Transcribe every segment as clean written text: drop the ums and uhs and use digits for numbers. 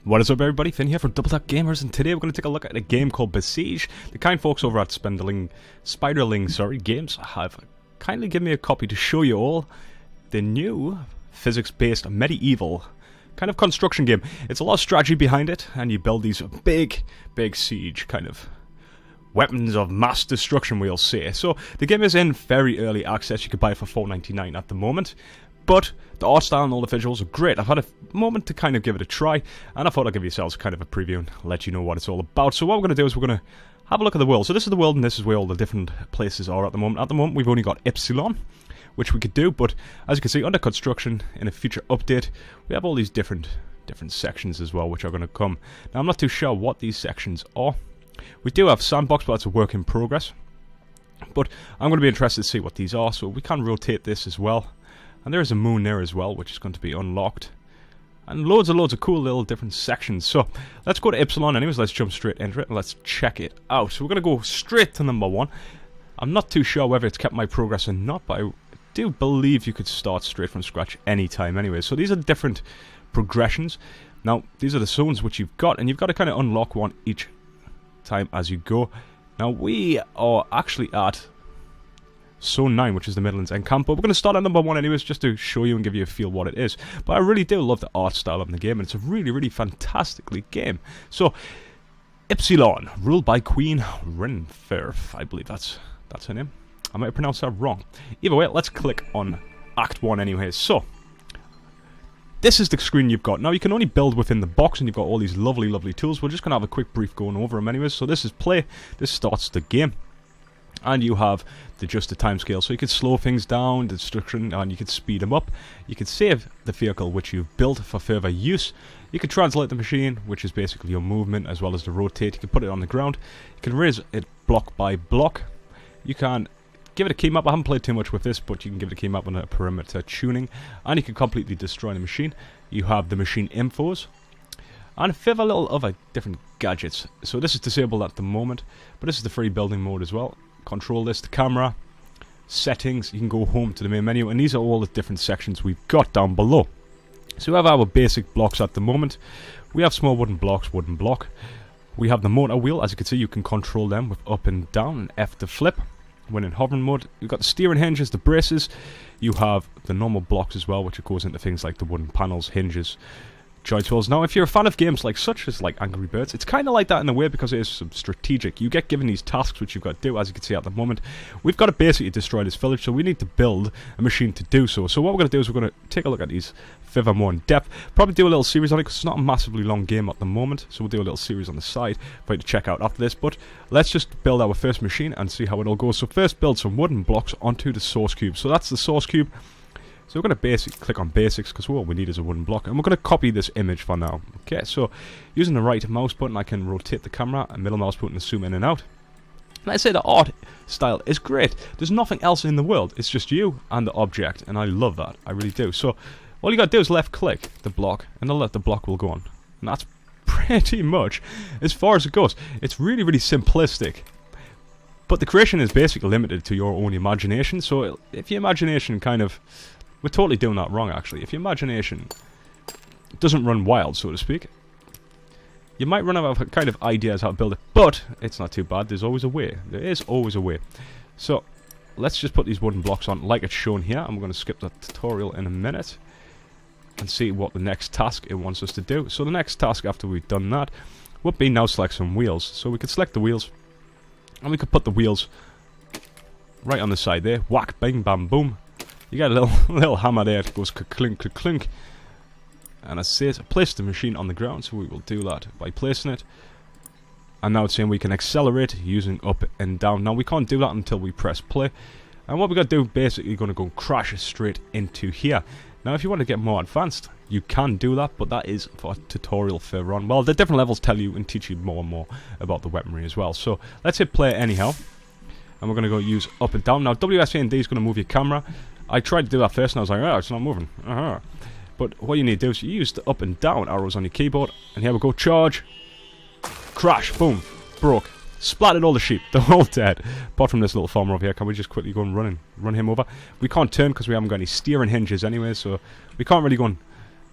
What is up, everybody? Finn here from Double Tap Gamers, and today we're going to take a look at a game called Besiege. The kind folks over at Spiderling Games have kindly given me a copy to show you all the new physics-based medieval kind of construction game. It's a lot of strategy behind it, and you build these big siege kind of weapons of mass destruction, we'll say. So the game is in very early access. You can buy it for $4.99 at the moment. But the art style and all the visuals are great. I've had a moment to kind of give it a try, and I thought I'd give yourselves kind of a preview and let you know what it's all about. So what we're going to do is we're going to have a look at the world. So this is the world, and this is where all the different places are at the moment. At the moment, we've only got Epsilon, which we could do, but as you can see, under construction in a future update, we have all these different sections as well, which are going to come. Now, I'm not too sure what these sections are. We do have Sandbox, but it's a work in progress. But I'm going to be interested to see what these are, so we can rotate this as well. And there is a moon there as well, which is going to be unlocked. And loads of cool little different sections. So, let's go to Epsilon anyways. Let's jump straight into it and let's check it out. So, we're going to go straight to number 1. I'm not too sure whether it's kept my progress or not, but I do believe you could start straight from scratch anytime anyway. So, these are different progressions. Now, these are the zones which you've got, and you've got to kind of unlock one each time as you go. Now, we are actually at Zone 9, which is the Midlands End Camp, but we're going to start at number 1 anyways, just to show you and give you a feel what it is. But I really do love the art style of the game, and it's a really fantastically game. So, Epsilon, ruled by Queen Renferf. I believe that's her name. I might have pronounced that wrong. Either way, let's click on Act 1 anyways. So, this is the screen you've got. Now, you can only build within the box, and you've got all these lovely tools. We're just going to have a quick brief going over them anyways. So, this is play. This starts the game. And you have the adjusted timescale, so you can slow things down, the destruction, and you can speed them up. You can save the vehicle which you've built for further use. You can translate the machine, which is basically your movement, as well as the rotate. You can put it on the ground. You can raise it block by block. You can give it a key map. I haven't played too much with this, but you can give it a key map on a perimeter tuning. And you can completely destroy the machine. You have the machine infos. And a further little other different gadgets. So this is disabled at the moment, but this is the free building mode as well. Control list, camera, settings, you can go home to the main menu, and these are all the different sections we've got down below. So we have our basic blocks at the moment. We have small wooden blocks, wooden block. We have the motor wheel, as you can see you can control them with up and down and F to flip when in hovering mode. You've got the steering hinges, the braces. You have the normal blocks as well, which goes into things like the wooden panels, hinges, joint tools. Now, if you're a fan of games such as Angry Birds, it's kind of like that in a way because it is some strategic. You get given these tasks which you've got to do, as you can see at the moment. We've got to basically destroy this village, so we need to build a machine to do so. So what we're going to do is we're going to take a look at these further more in depth. Probably do a little series on it because it's not a massively long game at the moment. So we'll do a little series on the side for you to check out after this. But let's just build our first machine and see how it all goes. So first, build some wooden blocks onto the source cube. So that's the source cube. So we're going to click on basics because all we need is a wooden block, and we're going to copy this image for now. Okay, so using the right mouse button I can rotate the camera, and middle mouse button to zoom in and out. And I say the art style is great. There's nothing else in the world. It's just you and the object, and I love that. I really do. So all you got to do is left click the block, and the block will go on. And that's pretty much as far as it goes. It's really simplistic. But the creation is basically limited to your own imagination. So if your imagination kind of... We're totally doing that wrong, actually. If your imagination doesn't run wild, so to speak, you might run out of kind of ideas how to build it, but it's not too bad. There's always a way. There is always a way. So, let's just put these wooden blocks on like it's shown here. I'm going to skip the tutorial in a minute and see what the next task it wants us to do. So, the next task after we've done that would be now select some wheels. So, we could select the wheels, and we could put the wheels right on the side there. Whack, bang, bam, boom. You got a little hammer there that goes clink, clink. And as it says, place the machine on the ground, so we will do that by placing it. And now it's saying we can accelerate using up and down. Now we can't do that until we press play. And what we got to do, basically, going to go and crash straight into here. Now if you want to get more advanced, you can do that, but that is for a tutorial further on. Well, the different levels tell you and teach you more and more about the weaponry as well. So let's hit play anyhow. And we're going to go use up and down. Now WSA and D is going to move your camera. I tried to do that first and I was like, oh, it's not moving. But what you need to do is you use the up and down arrows on your keyboard. And here we go, charge. Crash, boom, broke. Splattered all the sheep, they're all dead. Apart from this little farmer over here, can we just quickly go and run him over? We can't turn because we haven't got any steering hinges anyway, so we can't really go and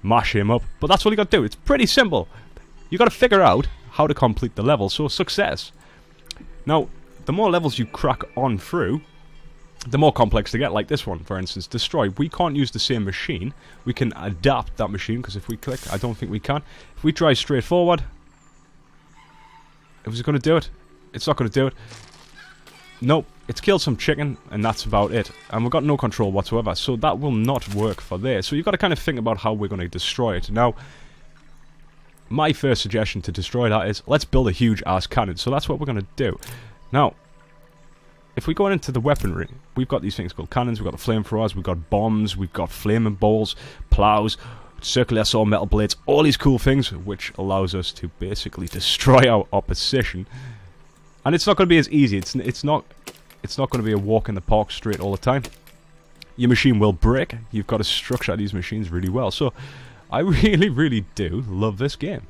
mash him up. But that's all you got to do, it's pretty simple. you got to figure out how to complete the level. So success. Now, the more levels you crack on through, the more complex they get. Like this one, for instance, destroy. We can't use the same machine. We can adapt that machine, because if we click, I don't think we can. If we try straight forward, is it going to do it? It's not going to do it. Nope. It's killed some chicken, and that's about it. And we've got no control whatsoever, so that will not work for there. So you've got to kind of think about how we're going to destroy it. Now, my first suggestion to destroy that is, let's build a huge ass cannon. So that's what we're going to do. Now, if we go into the weaponry, we've got these things called cannons, we've got the flamethrowers, we've got bombs, we've got flaming balls, plows, circular saw, metal blades, all these cool things, which allows us to basically destroy our opposition. And it's not going to be as easy. It's not going to be a walk in the park straight all the time. Your machine will break. You've got to structure these machines really well. So, I really, really do love this game.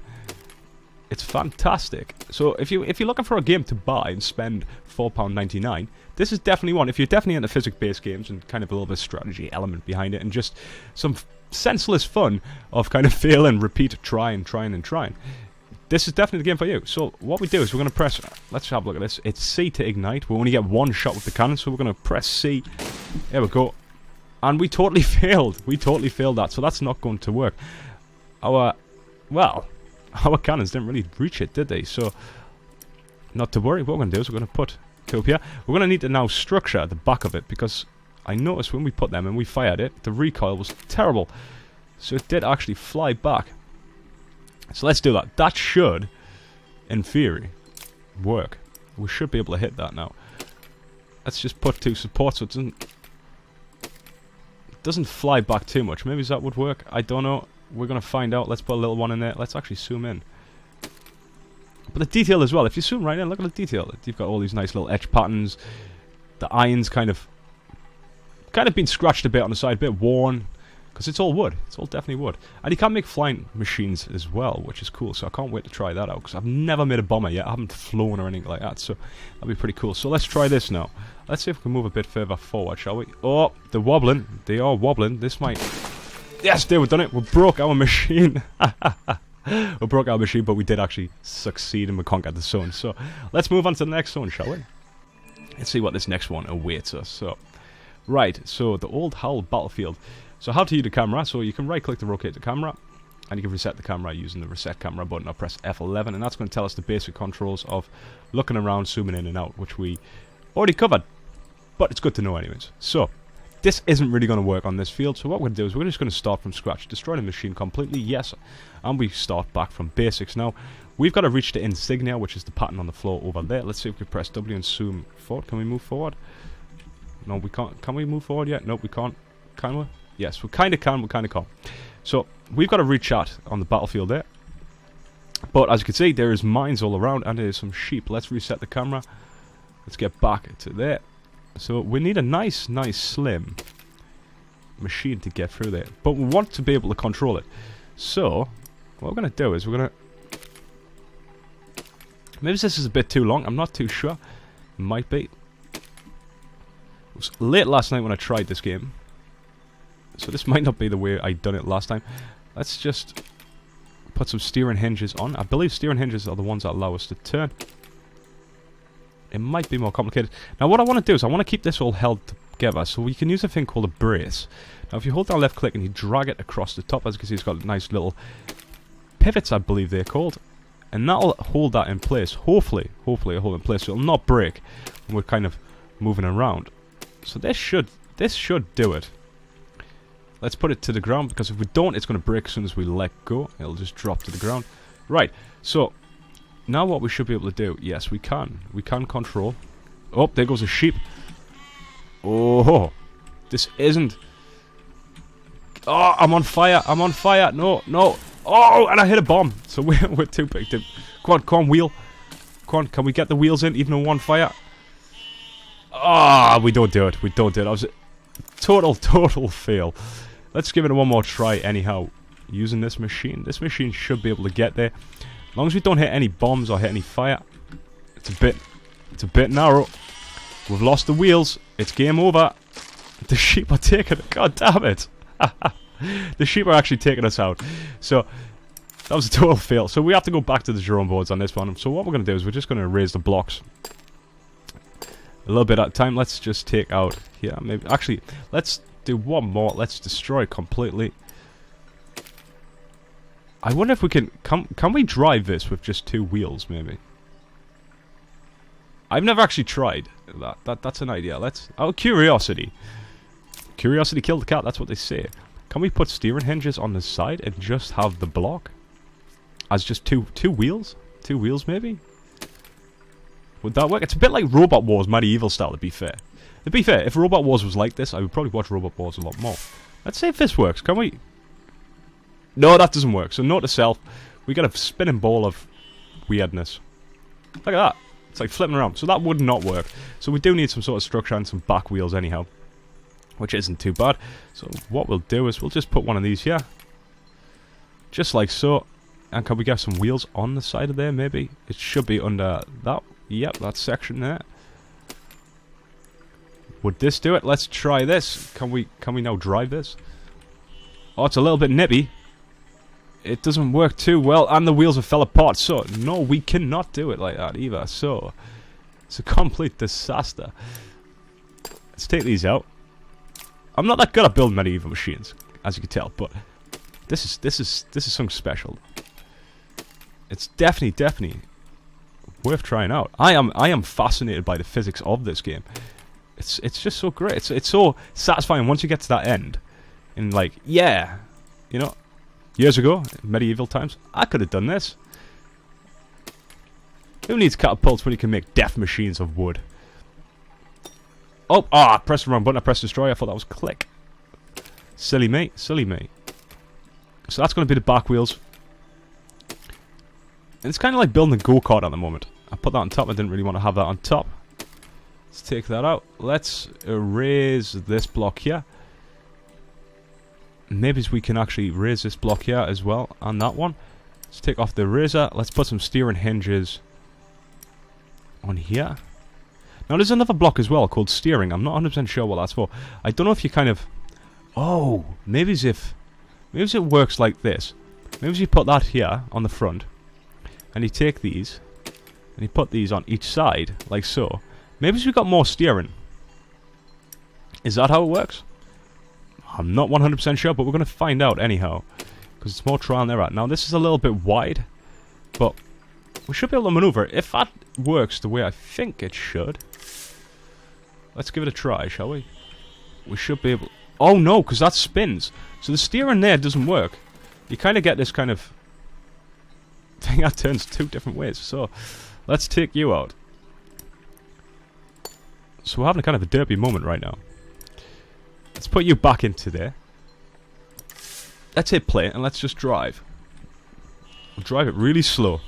It's fantastic. So if you're looking for a game to buy and spend £4.99, this is definitely one. If you're definitely into physics-based games and kind of a little bit of strategy element behind it, and just some senseless fun of kind of fail and repeat, trying, this is definitely the game for you. So what we do is we're going to press, let's have a look at this. It's C to ignite. We only get one shot with the cannon, so we're going to press C. There we go. And we totally failed. We totally failed that, so that's not going to work. Our cannons didn't really reach it, did they? So, not to worry. What we're going to do is we're going to put two up here. We're going to need to now structure the back of it, because I noticed when we put them and we fired it, the recoil was terrible. So it did actually fly back. So let's do that. That should, in theory, work. We should be able to hit that now. Let's just put two supports so it doesn't fly back too much. Maybe that would work. I don't know. We're going to find out. Let's put a little one in there. Let's actually zoom in. But the detail as well. If you zoom right in, look at the detail. You've got all these nice little etch patterns. The iron's kind of been scratched a bit on the side, a bit worn. Because it's all wood. It's all definitely wood. And you can make flying machines as well, which is cool. So I can't wait to try that out. Because I've never made a bomber yet. I haven't flown or anything like that. So that'll be pretty cool. So let's try this now. Let's see if we can move a bit further forward, shall we? Oh, they're wobbling. They are wobbling. This might... Yes, we've done it. We broke our machine. We broke our machine, but we did actually succeed and we conquered the zone. So let's move on to the next zone, shall we? Let's see what this next one awaits us. So, right. So the old Hull battlefield. So how to use the camera. So you can right-click to rotate the camera, and you can reset the camera using the reset camera button, or press F11, and that's going to tell us the basic controls of looking around, zooming in and out, which we already covered. But it's good to know anyways. So, this isn't really going to work on this field, so what we're going to do is we're just going to start from scratch. Destroy the machine completely, yes, and we start back from basics. Now, we've got to reach the insignia, which is the pattern on the floor over there. Let's see if we can press W and zoom forward. Can we move forward? No, we can't. Can we move forward yet? Nope, we can't. Can we? Yes, we kind of can, we kind of can't. So, we've got to reach out on the battlefield there. But, as you can see, there is mines all around, and there's some sheep. Let's reset the camera. Let's get back to there. So we need a nice slim machine to get through there. But we want to be able to control it. So, what we're going to do is we're going to... Maybe this is a bit too long. I'm not too sure. It might be. It was late last night when I tried this game. So this might not be the way I done it last time. Let's just put some steering hinges on. I believe steering hinges are the ones that allow us to turn. It might be more complicated. Now what I want to do is I want to keep this all held together, so we can use a thing called a brace. Now if you hold down left click and you drag it across the top, as you can see it's got nice little pivots, I believe they're called, and that'll hold that in place. Hopefully it'll hold in place so it'll not break when we're kind of moving around. So this should do it. Let's put it to the ground, because if we don't, it's going to break as soon as we let go. It'll just drop to the ground. Right, so now what we should be able to do, yes, we can control. Oh, there goes a sheep. Oh, this isn't... Oh, I'm on fire, no. Oh, and I hit a bomb. So we're too big to... Come on, wheel. Come on, can we get the wheels in, even on one fire? Ah, we don't do it. That was a total fail. Let's give it one more try anyhow. Using this machine. This machine should be able to get there. As long as we don't hit any bombs or hit any fire. It's a bit narrow. We've lost the wheels. It's game over. The sheep are taking it. God damn it. The sheep are actually taking us out. So, That was a total fail. So we have to go back to the drawing boards on this one. So what we're going to do is we're just going to erase the blocks a little bit at a time. Let's just take out here. Maybe actually, let's do one more. Let's destroy it completely. I wonder if we can we drive this with just 2 wheels, maybe? I've never actually tried that. That's an idea. Let's... Oh, curiosity. Curiosity killed the cat, that's what they say. Can we put steering hinges on the side and just have the block as just two wheels? 2 wheels, maybe? Would that work? It's a bit like Robot Wars medieval style, to be fair. To be fair, if Robot Wars was like this, I would probably watch Robot Wars a lot more. Let's see if this works. Can we... No, that doesn't work. So note to self, we got a spinning ball of weirdness. Look at that. It's like flipping around. So that would not work. So we do need some sort of structure and some back wheels anyhow, which isn't too bad. So what we'll do is we'll just put one of these here. Just like so. And can we get some wheels on the side of there, maybe? It should be under that. Yep, that section there. Would this do it? Let's try this. Can we now drive this? Oh, it's a little bit nippy. It doesn't work too well, and the wheels have fell apart. So, no, we cannot do it like that either. So, it's a complete disaster. Let's take these out. I'm not that good at building medieval machines, as you can tell, but this is something special. It's definitely worth trying out. I am fascinated by the physics of this game. It's just so great. It's so satisfying once you get to that end. And like, yeah, you know, years ago, in medieval times, I could have done this. Who needs catapults when you can make death machines of wood? Oh, I pressed the wrong button. I pressed destroy. I thought that was click. Silly me, silly me. So that's going to be the back wheels. And it's kind of like building a go-kart at the moment. I put that on top. I didn't really want to have that on top. Let's take that out. Let's erase this block here. Maybe we can actually raise this block here as well, and that one. Let's take off the eraser. Let's put some steering hinges on here. Now there's another block as well called steering. I'm not 100% sure what that's for. I don't know if you kind of... Oh, maybe as if it works like this. Maybe you put that here on the front, and you take these, and you put these on each side, like so. Maybe we've got more steering. Is that how it works? I'm not 100% sure, but we're going to find out anyhow. Because it's more trial and error. Now, this is a little bit wide, but we should be able to maneuver. If that works the way I think it should, let's give it a try, shall we? We should be able... Oh, no, because that spins. So the steering there doesn't work. You kind of get this kind of thing that turns 2 different ways. So, let's take you out. So we're having a kind of a derpy moment right now. Let's put you back into there. Let's hit play and let's just drive. We'll drive it really slow.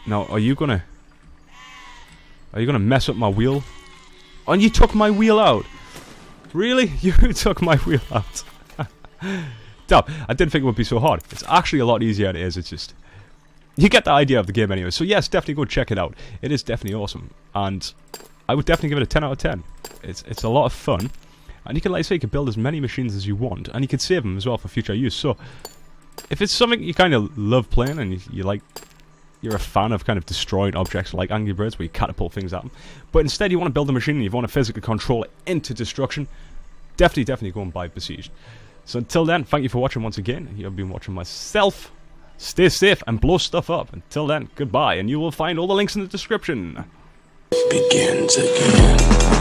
Now, are you gonna mess up my wheel? Oh, and you took my wheel out. Really? You took my wheel out. Damn, I didn't think it would be so hard. It's actually a lot easier than it is. It's just... You get the idea of the game anyway. So yes, definitely go check it out. It is definitely awesome. And I would definitely give it a 10 out of 10. It's a lot of fun. And you can, like I say, you can build as many machines as you want. And you can save them as well for future use. So, if it's something you kind of love playing and you're a fan of kind of destroying objects like Angry Birds where you catapult things at them, but instead you want to build a machine and you want to physically control it into destruction, definitely go and buy Besiege. So until then, thank you for watching once again. You've been watching myself. Stay safe and blow stuff up. Until then, goodbye, and you will find all the links in the description. Begins again.